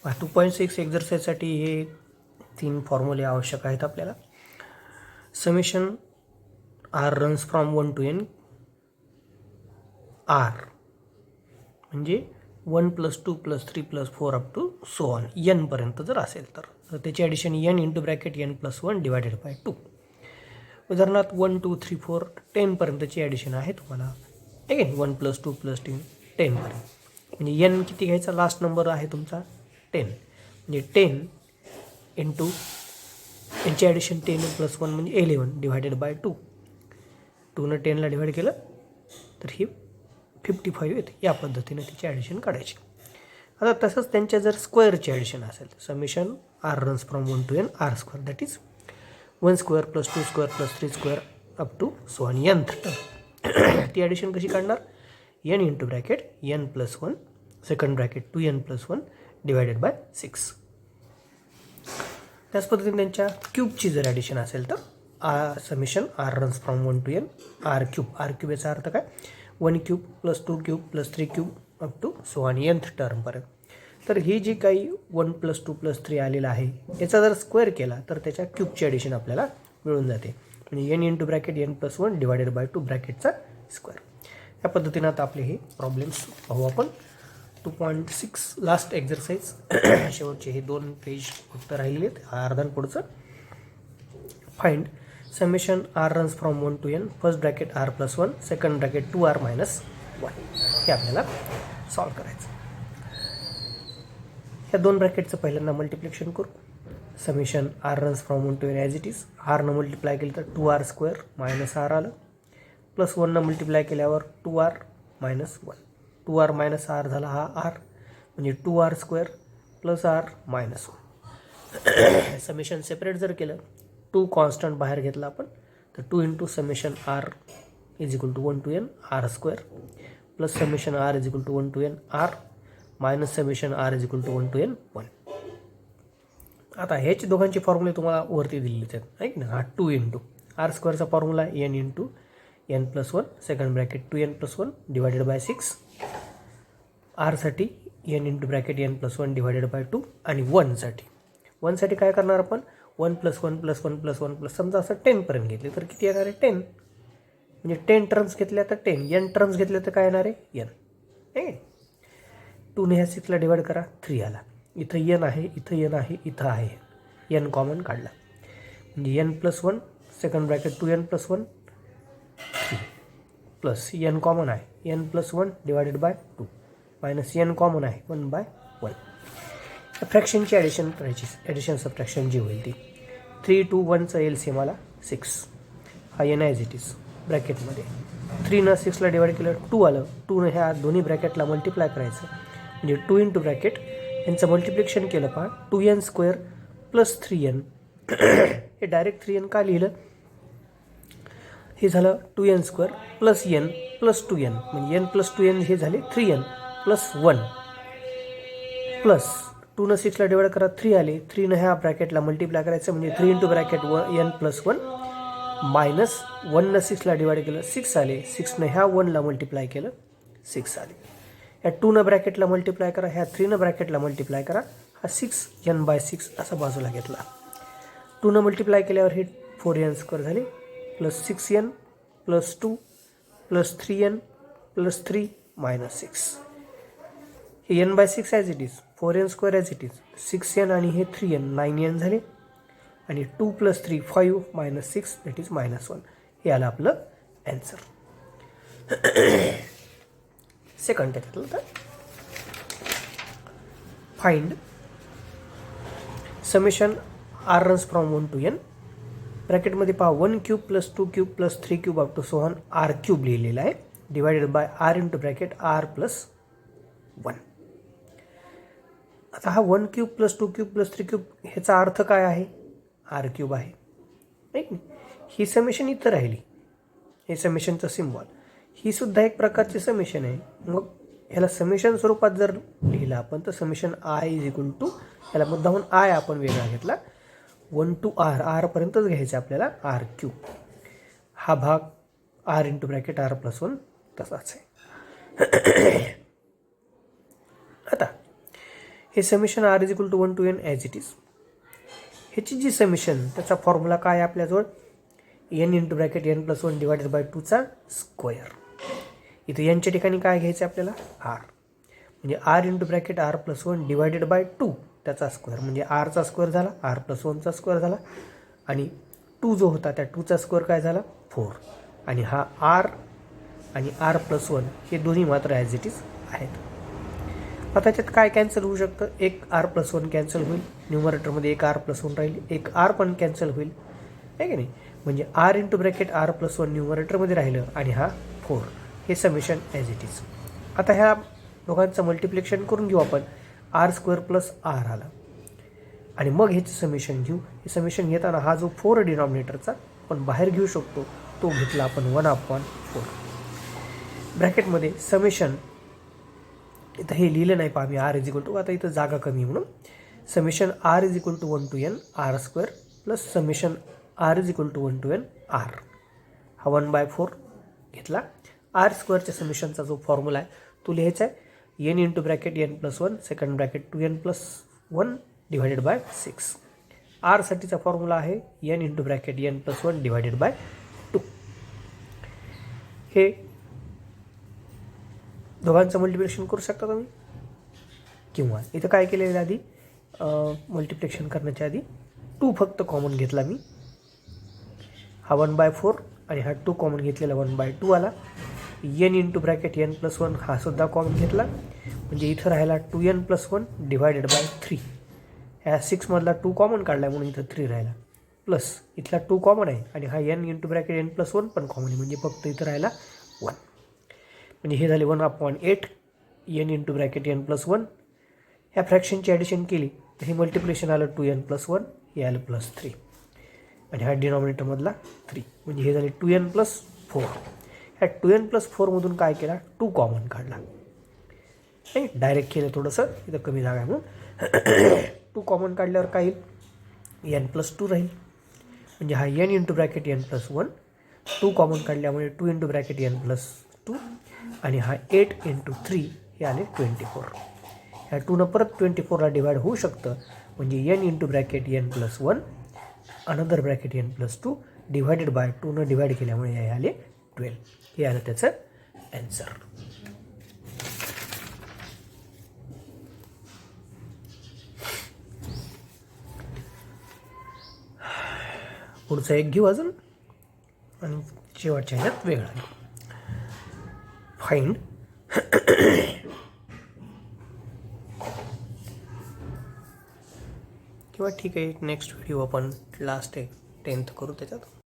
2.6 एक्झरसाइजसाठी हे 3 फॉर्म्युले आवश्यक आहेत आपल्याला. Summation R runs from 1 to n R म्हणजे 1 + 2 + 3 + 4 up to so on n पर्यंत जर असेल तर त्याची addition n into bracket n + 1 divided by 2. उदाहरणार्थ 1 2 3 4 10 पर्यंतची ॲडिशन आहे तुम्हाला. अगेन 1 + 2 + 3 10 पर्यंत. म्हणजे n किती घ्यायचा, लास्ट नंबर आहे तुमचा 10. म्हणजे 10 इंटू यांची ॲडिशन 10 + 1 म्हणजे 11 डिवायडेड बाय 2. 2ने 10ला डिवाइड केलं तर ही 55 येते. या पद्धतीने तिची ॲडिशन काढायची. आता तसंच त्यांच्या जर स्क्वेअरची ॲडिशन असेल summation R runs from 1 to n R square that is 1 square + 2 square + 3 square up to so on nth term. ती ॲडिशन कशी काढणार, n into bracket n + 1 second bracket 2n + 1 divided by 6. त्याच पद्धतीने त्यांच्या क्यूबची जर ॲडिशन असेल तर summation R runs from 1 to n R cube याचा अर्थ काय, 1 cube + 2 cube + 3 cube up to so on nth टर्मपर्यंत. तर ही जी काही 1 + 2 + 3 आलेलं आहे याचा जर स्क्वेअर केला तर त्याच्या क्यूबची ॲडिशन आपल्याला मिळून जाते. म्हणजे n into bracket n + 1 divided by 2 ब्रॅकेटचा स्क्वेअर. या पद्धतीनं आता आपले हे प्रॉब्लेम्स पाहू आपण. 2.6 लास्ट एक्झरसाइज. शेवटचे हे 2 पेज फक्त राहिले आहेत, हा अर्धा पुढचं. Find summation R runs from 1 to n first bracket r + 1 second bracket 2r - 1 हे आपल्याला सॉल्व करायचं. ह्या 2 ब्रॅकेटचं पहिल्यांदा मल्टिप्लिकेशन करू. Summation R runs from 1 to n as it is. आरनं मल्टिप्लाय केलं तर 2r² - r आलं, प्लस 1नं मल्टिप्लाय केल्यावर 2r - 1 2r - r झाला हा r म्हणजे 2r² + r - 1. समेशन सेपरेट जर केलं 2 कॉन्स्टंट बाहेर घेतला आपण तर 2 into summation r = 1 to n r² plus summation r = 1 to n r minus summation r = 1 to n 1. आता ह्याचे दोघांचे फॉर्म्युले तुम्हाला वरती दिलेले आहेत आहे की ना. हा 2 into r² formula n into n + 1 second bracket 2n + 1 divided by 6. r साठी n into bracket n + 1 divided by 2 आणि 1 साठी काय करणार आपण, 1 + 1 + 1 + 1 + समजा असं 10 पर्यंत घेतले तर किती येणार आहे 10. म्हणजे 10 टर्म्स घेतल्या तर 10, n टर्म्स घेतल्या तर काय येणार आहे n. आहे 2ने ह्या 6ला डिवाइड करा 3 आला. इथं n आहे, इथं n आहे, इथं आहे n कॉमन काढला म्हणजे n + 1 second bracket 2n + 1 plus n common आहे n + 1 divided by 2 minus n common आहे 1/1. फ्रॅक्शनची ॲडिशन करायची, ॲडिशन सबट्रॅक्शन जी होईल ती 3 2 1चं LCM आला 6. हा n ॲज इट इज ब्रॅकेटमध्ये 3नं 6ला डिवाइड केलं 2 आलं. 2नं ह्या दोन्ही ब्रॅकेटला मल्टिप्लाय करायचं म्हणजे 2 इंटू ब्रॅकेट यांचं मल्टिप्लिकेशन केलं पहा 2n² + 3n. हे डायरेक्ट 3n का लिहिलं, हे झालं 2n² + n + 2n म्हणजे n + 2n हे झाले 3n + 1 प्लस 2नं 6ला डिवाइड करा 3 आले. 3नं ह्या ब्रॅकेटला मल्टिप्लाय करायचं म्हणजे 3 इंटू ब्रॅकेट n + 1 मायनस 1नं 6ला डिवाइड केलं 6 आले. 6नं ह्या 1ला मल्टिप्लाय केलं 6 आले. ह्या 2नं ब्रॅकेटला मल्टिप्लाय करा, ह्या 3नं ब्रॅकेटला मल्टिप्लाय करा, हा 6n/6 असा बाजूला घेतला. 2नं मल्टिप्लाय केल्यावर हे 4n² झाले plus 6n plus 2 plus 3n plus 3 minus 6. हे n/6 as it is, 4n² as it is, 6n आणि हे 3n 9n झाले आणि 2 + 3 5 मायनस 6 दॅट इज -1. हे आलं आपलं ॲन्सर. सेकंड त्याच्यातलं तर find summation R runs from 1 to n ब्रॅकेटमध्ये पहा 1 cube + 2 cube + 3 cube up to so on r³ लिहिलेलं आहे divided by r into bracket r + 1. आता हा 1 क्यूब + 2 क्यूब + 3 क्यूब ह्याचा अर्थ काय आहे, r³ आहे नाही. ही समेशन इथं राहिली, हे समेशनचं सिम्बॉल, ही सुद्धा एक प्रकारचे समेशन आहे. मग ह्याला समेशन स्वरूपात जर लिहिलं आपण तर समेशन i = ह्याला मुद्दाहून i आपण वेगळा घेतला 1 to r पर्यंतच घ्यायचं आपल्याला r³. हा भाग r इंटू ब्रॅकेट r + 1 तसाच आहे. आता हे summation r is equal to 1 to n as it is. ह्याची जी समेशन त्याचा फॉर्म्युला काय आहे आपल्याजवळ, n into bracket n plus 1 divided by 2चा स्क्वेअर. इथे यांच्या ठिकाणी काय घ्यायचं आहे आपल्याला, आर, म्हणजे r into bracket r plus 1 divided by 2 त्याचा स्क्वेअर, म्हणजे आरचा स्क्वेअर झाला, आर प्लस 1चा स्क्वेअर झाला, आणि 2 जो होता त्या 2चा स्क्वेअर काय झाला 4. आणि हा आर आणि आर प्लस 1 हे दोन्ही मात्र ॲज इट इज आहेत. आता त्याच्यात काय कॅन्सल होऊ शकतं, एक आर प्लस 1 कॅन्सल होईल, न्यूमरेटरमध्ये एक आर प्लस 1 राहील, एक आर पण कॅन्सल होईल, आहे की नाही. म्हणजे r into bracket r plus 1 न्यूमरेटरमध्ये राहिलं आणि हा 4. हे समेशन ॲज इट इज. आता ह्या दोघांचं मल्टिप्लिकेशन करून घेऊ आपण, आर स्क्वेअर प्लस आर आला, आणि मग ह्याचं समेशन घेऊ. हे समेशन घेताना हा जो 4 डिनॉमिनेटरचा आपण बाहेर घेऊ शकतो तो घेतला आपण 1/4. ब्रॅकेटमध्ये समेशन, इथं हे लिहिलं नाही पहा मी, आर इज इक्वल टू, आता इथं जागा कमी म्हणून summation r is equal to 1 to n R square plus summation r is equal to 1 to n r. हा 1/4 घेतला. आर स्क्वेअरच्या समेशनचा जो फॉर्म्युला आहे तो लिहायचा आहे n into bracket n plus 1 second bracket 2n plus 1 divided by 6. आरसाठीचा formula आहे n into bracket n plus 1 divided by 2. हे दोघांचं मल्टिप्लिकेशन करू शकता तुम्ही, किंवा इथं काय केलेलं आधी मल्टिप्लिकेशन करण्याच्या आधी 2 फक्त कॉमन घेतला मी, हा 1/4 आणि हा 2 कॉमन घेतलेला 1/2 आला. n into bracket n plus 1 हा सुद्धा कॉमन घेतला, म्हणजे इथं राहिला 2n प्लस 1 डिवायडेड बाय 3. ह्या 6मधला 2 कॉमन काढला म्हणून इथं 3 राहिला, प्लस इथला 2 कॉमन आहे आणि हा n into bracket n plus 1 पण कॉमन आहे, म्हणजे फक्त इथं राहिला 1. म्हणजे हे झाले 1/8 n into bracket n plus 1. ह्या फ्रॅक्शनची ॲडिशन केली तर हे मल्टिप्लिकेशन आलं 2n प्लस 1, हे आलं प्लस 3, आणि हा डिनॉमिनेटरमधला 3, म्हणजे हे झाले 2n प्लस 4. ह्या 2n प्लस 4मधून काय केला, 2 कॉमन काढला, नाही डायरेक्ट केलं थोडंसं, इथं कमी जागा आहे म्हणून. 2 कॉमन काढल्यावर काय येईल, n प्लस 2 राहील, म्हणजे हा n into bracket n plus 1. 2 common काढल्यामुळे 2 इंटू ब्रॅकेट n प्लस 2, आणि हा 8 इंटू 3 हे आले 24. ह्या 2नं परत 24ला डिवाइड होऊ शकतं, म्हणजे n into bracket n plus 1 another bracket n plus 2 divided by 2नं डिवाइड केल्यामुळे हे आले 12. हे आलं त्याचं ॲन्सर. पुढचा एक घेऊ अजून, आणि शेवटच्या ह्याच्यात वेगळा घेऊ. फाइंड किंवा ठीक आहे, नेक्स्ट व्हिडिओ आपण लास्ट 10th करू त्याच्यात.